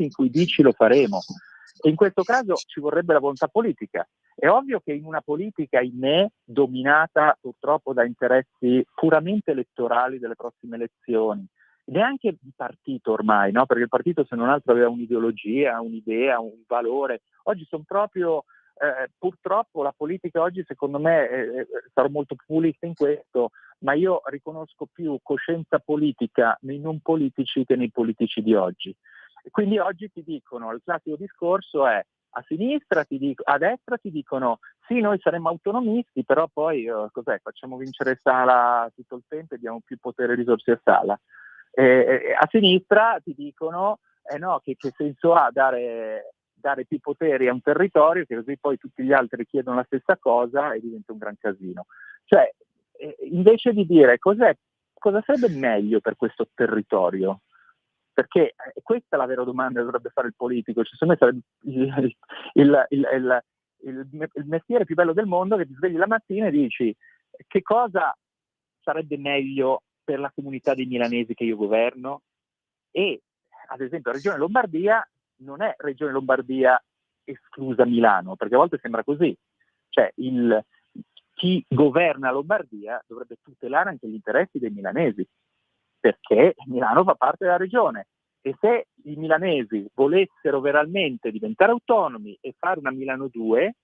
in cui dici lo faremo. E in questo caso ci vorrebbe la volontà politica. È ovvio che in una politica, ahimè, dominata purtroppo da interessi puramente elettorali delle prossime elezioni, neanche di partito ormai, no? Perché il partito se non altro aveva un'ideologia, un'idea, un valore. Oggi sono proprio, purtroppo la politica oggi secondo me, sarò molto populista in questo, ma io riconosco più coscienza politica nei non politici che nei politici di oggi. E quindi oggi ti dicono, il classico discorso è a sinistra, a destra ti dicono sì, noi saremmo autonomisti, però poi facciamo vincere Sala tutto il tempo e diamo più potere e risorse a Sala. A sinistra ti dicono no, che senso ha dare più poteri a un territorio, che così poi tutti gli altri chiedono la stessa cosa e diventa un gran casino. Cioè, invece di dire cosa sarebbe meglio per questo territorio, perché questa è la vera domanda che dovrebbe fare il politico. Cioè, secondo me sarebbe il mestiere più bello del mondo, che ti svegli la mattina e dici che cosa sarebbe meglio per la comunità dei milanesi che io governo. E ad esempio la Regione Lombardia non è Regione Lombardia esclusa Milano, perché a volte sembra così. Cioè chi governa Lombardia dovrebbe tutelare anche gli interessi dei milanesi, perché Milano fa parte della regione, e se i milanesi volessero veramente diventare autonomi e fare una Milano 2,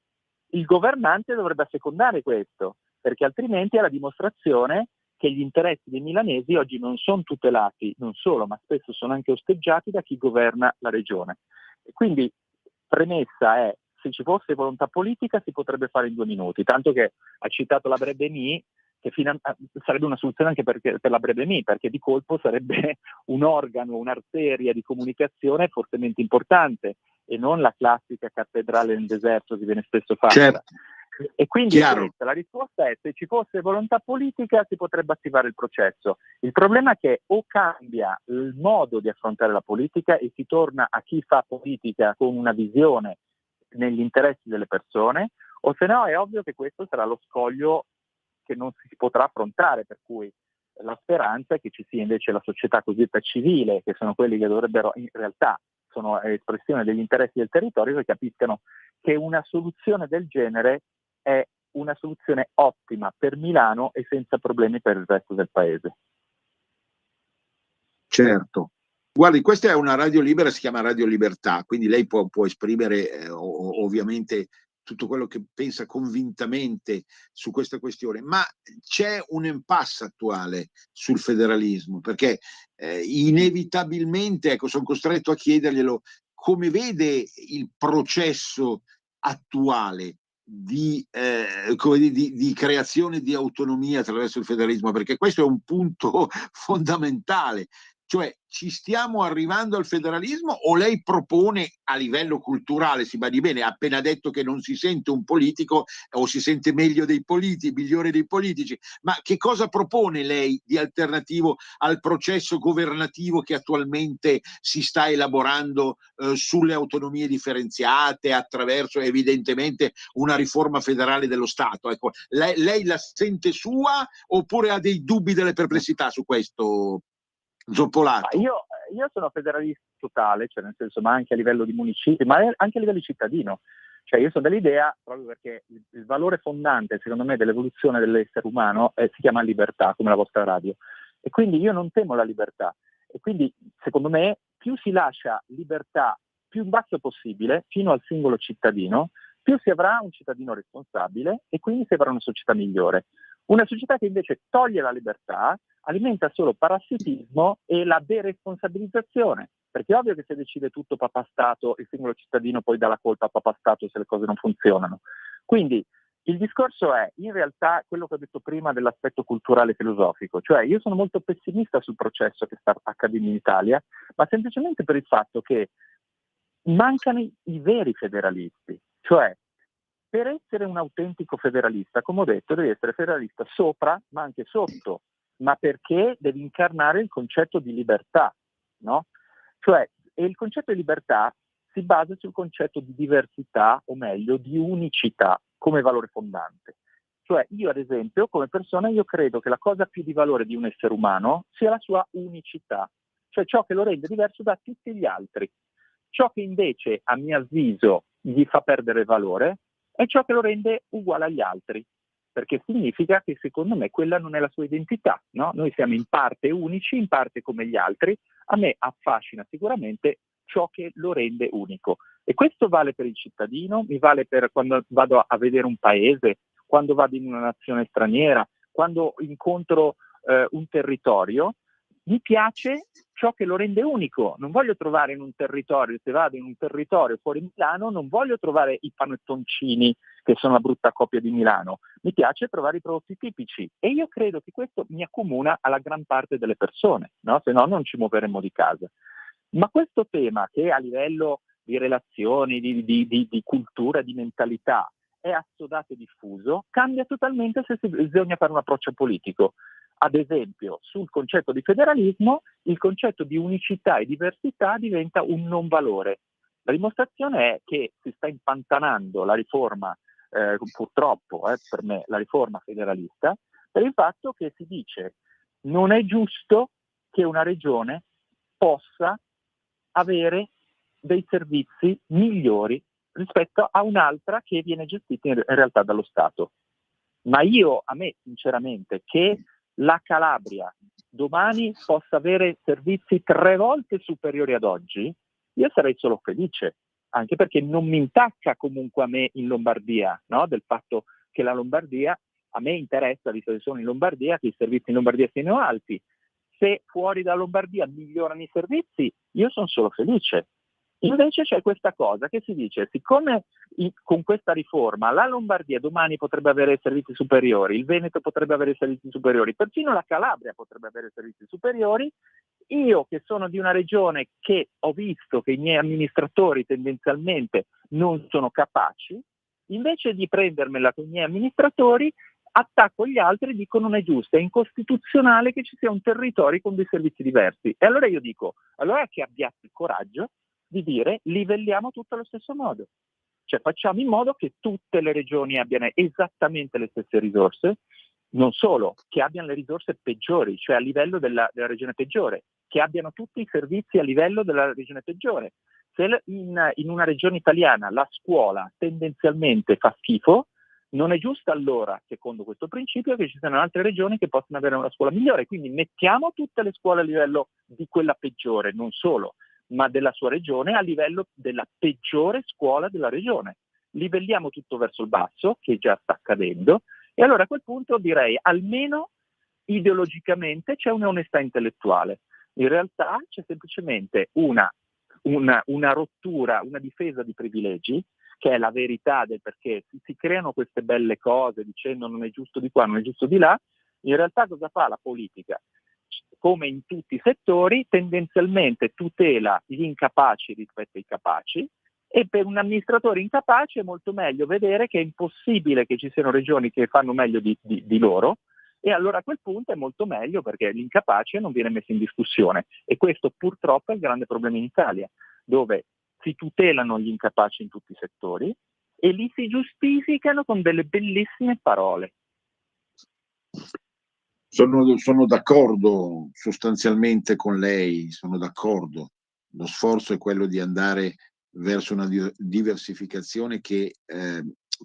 il governante dovrebbe assecondare questo, perché altrimenti è la dimostrazione che gli interessi dei milanesi oggi non sono tutelati, non solo, ma spesso sono anche osteggiati da chi governa la regione. E quindi premessa è, se ci fosse volontà politica si potrebbe fare in 2 minuti, tanto che ha citato la Brebemi, che sarebbe una soluzione anche per la Brebemi, perché di colpo sarebbe un organo, un'arteria di comunicazione fortemente importante e non la classica cattedrale nel deserto che viene spesso fatta. Certo. E quindi la risposta è: se ci fosse volontà politica si potrebbe attivare il processo. Il problema è che o cambia il modo di affrontare la politica e si torna a chi fa politica con una visione negli interessi delle persone, o se no è ovvio che questo sarà lo scoglio che non si potrà affrontare, per cui la speranza è che ci sia invece la società cosiddetta civile, che sono quelli che dovrebbero, in realtà sono espressione degli interessi del territorio, che capiscano che una soluzione del genere è una soluzione ottima per Milano e senza problemi per il resto del paese. Certo. Guardi, questa è una radio libera, si chiama Radio Libertà, quindi lei può esprimere ovviamente tutto quello che pensa convintamente su questa questione, ma c'è un impasse attuale sul federalismo, perché inevitabilmente, ecco, sono costretto a chiederglielo, come vede il processo attuale di creazione di autonomia attraverso il federalismo, perché questo è un punto fondamentale. Cioè, ci stiamo arrivando al federalismo o lei propone a livello culturale, si badi bene, ha appena detto che non si sente un politico o si sente meglio dei politici, migliore dei politici, ma che cosa propone lei di alternativo al processo governativo che attualmente si sta elaborando sulle autonomie differenziate attraverso evidentemente una riforma federale dello Stato? Ecco, lei la sente sua oppure ha dei dubbi, delle perplessità su questo? Zoppolato. Io sono federalista totale, cioè nel senso, ma anche a livello di municipi, ma anche a livello di cittadino. Cioè io sono dell'idea, proprio perché il valore fondante, secondo me, dell'evoluzione dell'essere umano si chiama libertà, come la vostra radio. E quindi io non temo la libertà. E quindi, secondo me, più si lascia libertà più in basso possibile, fino al singolo cittadino, più si avrà un cittadino responsabile e quindi si avrà una società migliore. Una società che invece toglie la libertà alimenta solo parassitismo e la deresponsabilizzazione, perché è ovvio che se decide tutto papà Stato, il singolo cittadino poi dà la colpa a papà Stato se le cose non funzionano. Quindi il discorso è, in realtà, quello che ho detto prima dell'aspetto culturale e filosofico, cioè io sono molto pessimista sul processo che sta accadendo in Italia, ma semplicemente per il fatto che mancano i veri federalisti, cioè per essere un autentico federalista, come ho detto, devi essere federalista sopra, ma anche sotto, ma perché devi incarnare il concetto di libertà, no? Cioè, e il concetto di libertà si basa sul concetto di diversità, o meglio, di unicità come valore fondante. Cioè, io ad esempio, come persona, io credo che la cosa più di valore di un essere umano sia la sua unicità, cioè ciò che lo rende diverso da tutti gli altri. Ciò che invece, a mio avviso, gli fa perdere valore è ciò che lo rende uguale agli altri, perché significa che secondo me quella non è la sua identità, no? Noi siamo in parte unici, in parte come gli altri. A me affascina sicuramente ciò che lo rende unico. E questo vale per il cittadino, mi vale per quando vado a vedere un paese, quando vado in una nazione straniera, quando incontro un territorio. Mi piace ciò che lo rende unico. Non voglio trovare in un territorio, se vado in un territorio fuori Milano, non voglio trovare i panettoncini che sono la brutta copia di Milano. Mi piace trovare i prodotti tipici e io credo che questo mi accomuna alla gran parte delle persone, no? Se no non ci muoveremmo di casa. Ma questo tema, che a livello di relazioni, di cultura, di mentalità è assodato e diffuso, cambia totalmente se bisogna fare un approccio politico. Ad esempio, sul concetto di federalismo, il concetto di unicità e diversità diventa un non valore. La dimostrazione è che si sta impantanando la riforma, purtroppo per me, la riforma federalista, per il fatto che si dice non è giusto che una regione possa avere dei servizi migliori rispetto a un'altra che viene gestita in realtà dallo Stato. Ma a me sinceramente, che la Calabria domani possa avere servizi 3 volte superiori ad oggi, io sarei solo felice, anche perché non mi intacca comunque a me in Lombardia, no? Del fatto che la Lombardia, a me interessa, visto che sono in Lombardia, che i servizi in Lombardia siano alti. Se fuori da Lombardia migliorano i servizi, io sono solo felice. Invece c'è questa cosa che si dice, siccome con questa riforma la Lombardia domani potrebbe avere servizi superiori, il Veneto potrebbe avere servizi superiori, persino la Calabria potrebbe avere servizi superiori, io che sono di una regione che ho visto che i miei amministratori tendenzialmente non sono capaci, invece di prendermela con i miei amministratori, attacco gli altri e dico non è giusto, è incostituzionale che ci sia un territorio con dei servizi diversi. E allora io dico, allora che abbiate il coraggio di dire livelliamo tutto allo stesso modo. Cioè facciamo in modo che tutte le regioni abbiano esattamente le stesse risorse, non solo, che abbiano le risorse peggiori, cioè a livello della regione peggiore, che abbiano tutti i servizi a livello della regione peggiore. Se in una regione italiana la scuola tendenzialmente fa schifo, non è giusto allora, secondo questo principio, che ci siano altre regioni che possono avere una scuola migliore. Quindi mettiamo tutte le scuole a livello di quella peggiore, non solo, ma della sua regione a livello della peggiore scuola della regione. Livelliamo tutto verso il basso, che già sta accadendo, e allora a quel punto direi almeno ideologicamente c'è un'onestà intellettuale. In realtà c'è semplicemente una rottura, una difesa di privilegi, che è la verità del perché si creano queste belle cose dicendo non è giusto di qua, non è giusto di là. In realtà cosa fa la politica? Come in tutti i settori, tendenzialmente tutela gli incapaci rispetto ai capaci, e per un amministratore incapace è molto meglio vedere che è impossibile che ci siano regioni che fanno meglio di loro, e allora a quel punto è molto meglio perché l'incapace non viene messo in discussione. E questo purtroppo è il grande problema in Italia, dove si tutelano gli incapaci in tutti i settori e li si giustificano con delle bellissime parole. Sono d'accordo sostanzialmente con lei, sono d'accordo. Lo sforzo è quello di andare verso una diversificazione che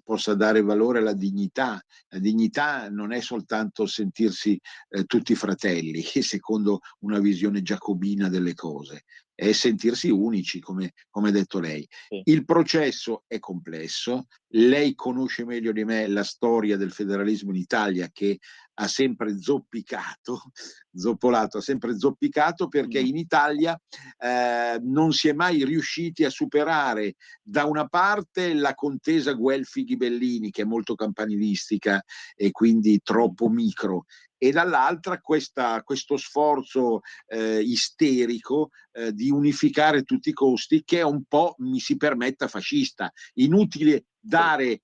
possa dare valore alla dignità. La dignità non è soltanto sentirsi tutti fratelli, secondo una visione giacobina delle cose, è sentirsi unici, come ha detto lei. Sì. Il processo è complesso, lei conosce meglio di me la storia del federalismo in Italia, che ha sempre zoppolato, ha sempre zoppicato, perché in Italia non si è mai riusciti a superare da una parte la contesa Guelfi-Ghibellini, che è molto campanilistica e quindi troppo micro, e dall'altra questo sforzo isterico di unificare tutti i costi, che è un po', mi si permetta, fascista. Inutile dare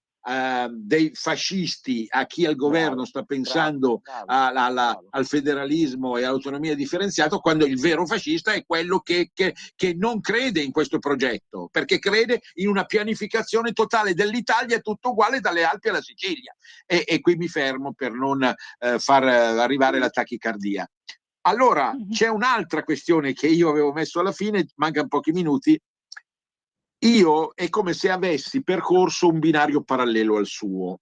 dei fascisti a chi al governo sta pensando al federalismo e all'autonomia differenziata, quando il vero fascista è quello che non crede in questo progetto, perché crede in una pianificazione totale dell'Italia tutto uguale dalle Alpi alla Sicilia. E qui mi fermo per non far arrivare la tachicardia. Allora c'è un'altra questione che io avevo messo alla fine, mancano pochi minuti, Io è come se avessi percorso un binario parallelo al suo,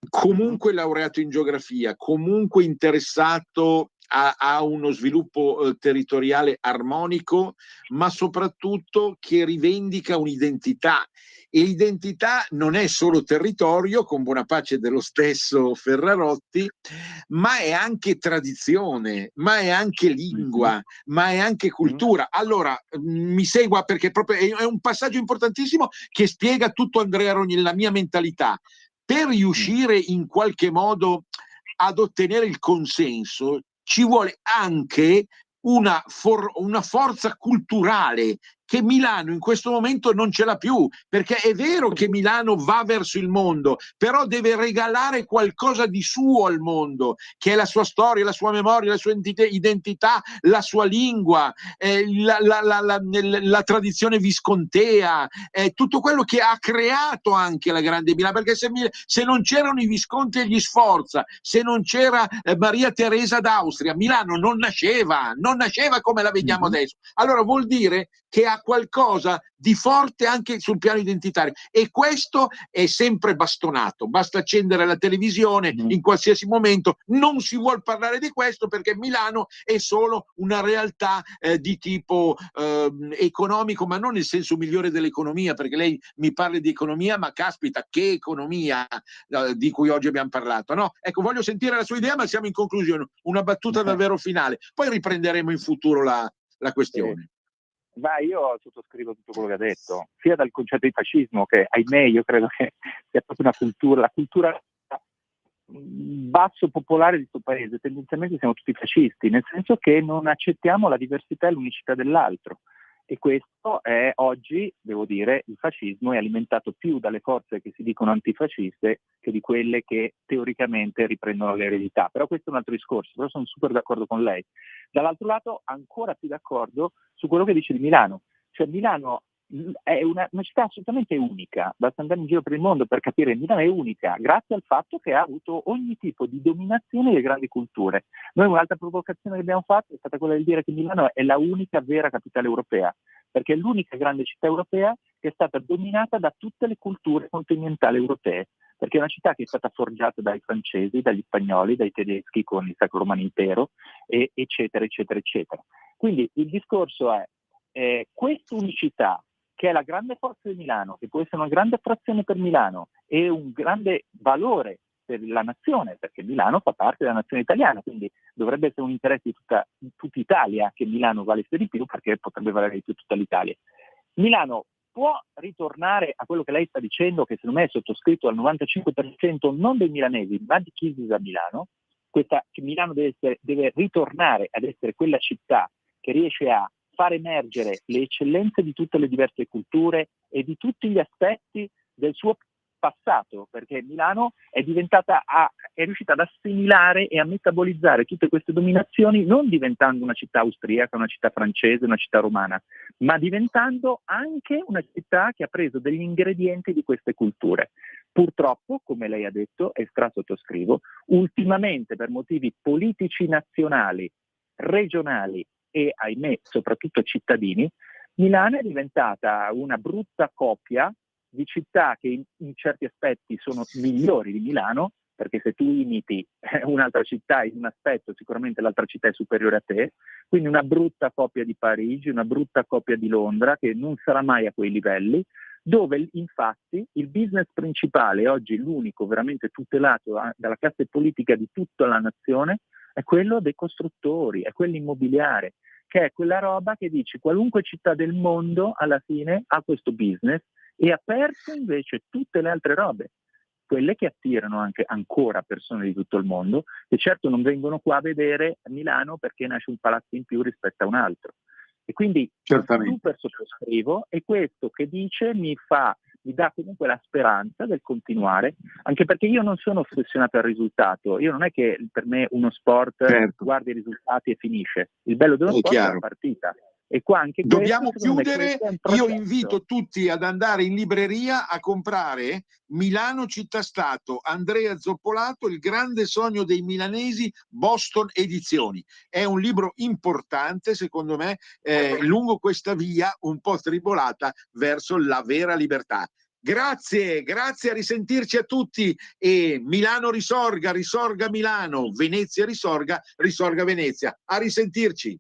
comunque laureato in geografia, comunque interessato a uno sviluppo territoriale armonico, ma soprattutto che rivendica un'identità. E l'identità non è solo territorio, con buona pace dello stesso Ferrarotti, ma è anche tradizione, ma è anche lingua, ma è anche cultura. Allora, mi segua, perché proprio è un passaggio importantissimo che spiega tutto Andrea Rognoni, la mia mentalità. Per riuscire in qualche modo ad ottenere il consenso ci vuole anche una forza culturale che Milano in questo momento non ce l'ha più, perché è vero che Milano va verso il mondo, però deve regalare qualcosa di suo al mondo, che è la sua storia, la sua memoria, la sua identità, la sua lingua, la tradizione viscontea, tutto quello che ha creato anche la grande Milano, perché se non c'erano i Visconti e gli Sforza, se non c'era Maria Teresa d'Austria, Milano non nasceva come la vediamo adesso. Allora vuol dire che ha qualcosa di forte anche sul piano identitario, e questo è sempre bastonato. Basta accendere la televisione in qualsiasi momento, non si vuol parlare di questo perché Milano è solo una realtà di tipo economico, ma non nel senso migliore dell'economia, perché lei mi parla di economia, ma caspita, che economia di cui oggi abbiamo parlato, no? Ecco, voglio sentire la sua idea, ma siamo in conclusione, una battuta davvero finale, poi riprenderemo in futuro la questione. Io sottoscrivo tutto quello che ha detto, sia dal concetto di fascismo, che ahimè io credo che sia proprio una cultura, la cultura basso popolare di questo paese. Tendenzialmente siamo tutti fascisti, nel senso che non accettiamo la diversità e l'unicità dell'altro. E questo è oggi, devo dire, il fascismo è alimentato più dalle forze che si dicono antifasciste che di quelle che teoricamente riprendono l'eredità. Però questo è un altro discorso, però sono super d'accordo con lei. Dall'altro lato, ancora più d'accordo su quello che dice di Milano. Cioè Milano è una città assolutamente unica, basta andare in giro per il mondo per capire che Milano è unica, grazie al fatto che ha avuto ogni tipo di dominazione delle grandi culture. Noi un'altra provocazione che abbiamo fatto è stata quella di dire che Milano è la unica vera capitale europea, perché è l'unica grande città europea che è stata dominata da tutte le culture continentali europee, perché è una città che è stata forgiata dai francesi, dagli spagnoli, dai tedeschi con il Sacro Romano Impero, eccetera, eccetera, eccetera. Quindi il discorso è questa unicità, che è la grande forza di Milano, che può essere una grande attrazione per Milano e un grande valore per la nazione, perché Milano fa parte della nazione italiana, quindi dovrebbe essere un interesse di tutta Italia che Milano valesse di più, perché potrebbe valere di più tutta l'Italia. Milano può ritornare a quello che lei sta dicendo, che secondo me è sottoscritto al 95% non dei milanesi, ma di chi vive a Milano. Che Milano deve ritornare ad essere quella città che riesce a far emergere le eccellenze di tutte le diverse culture e di tutti gli aspetti del suo passato, perché Milano è riuscita ad assimilare e a metabolizzare tutte queste dominazioni, non diventando una città austriaca, una città francese, una città romana, ma diventando anche una città che ha preso degli ingredienti di queste culture. Purtroppo, come lei ha detto, e sottoscrivo, ultimamente per motivi politici nazionali, regionali e, ahimè, soprattutto cittadini, Milano è diventata una brutta copia di città che in certi aspetti sono migliori di Milano, perché se tu imiti un'altra città in un aspetto, sicuramente l'altra città è superiore a te, quindi una brutta copia di Parigi, una brutta copia di Londra, che non sarà mai a quei livelli, dove infatti il business principale, oggi l'unico veramente tutelato dalla classe politica di tutta la nazione, è quello dei costruttori, è quello immobiliare, che è quella roba che dice qualunque città del mondo alla fine ha questo business e ha perso invece tutte le altre robe, quelle che attirano anche ancora persone di tutto il mondo, che certo non vengono qua a vedere a Milano perché nasce un palazzo in più rispetto a un altro. E quindi super sottoscrivo, e questo che dice mi dà comunque la speranza del continuare, anche perché io non sono ossessionato al risultato. Io non è che per me uno sport guardi i risultati e finisce. Il bello dello sport è la partita. E qua anche dobbiamo questo, chiudere. Io invito tutti ad andare in libreria a comprare Milano città-stato, Andrea Zoppolato, Il grande sogno dei milanesi, Boston Edizioni. È un libro importante, secondo me, lungo questa via un po' tribolata verso la vera libertà. Grazie, grazie, a risentirci a tutti, e Milano risorga, risorga Milano, Venezia risorga, risorga Venezia. A risentirci.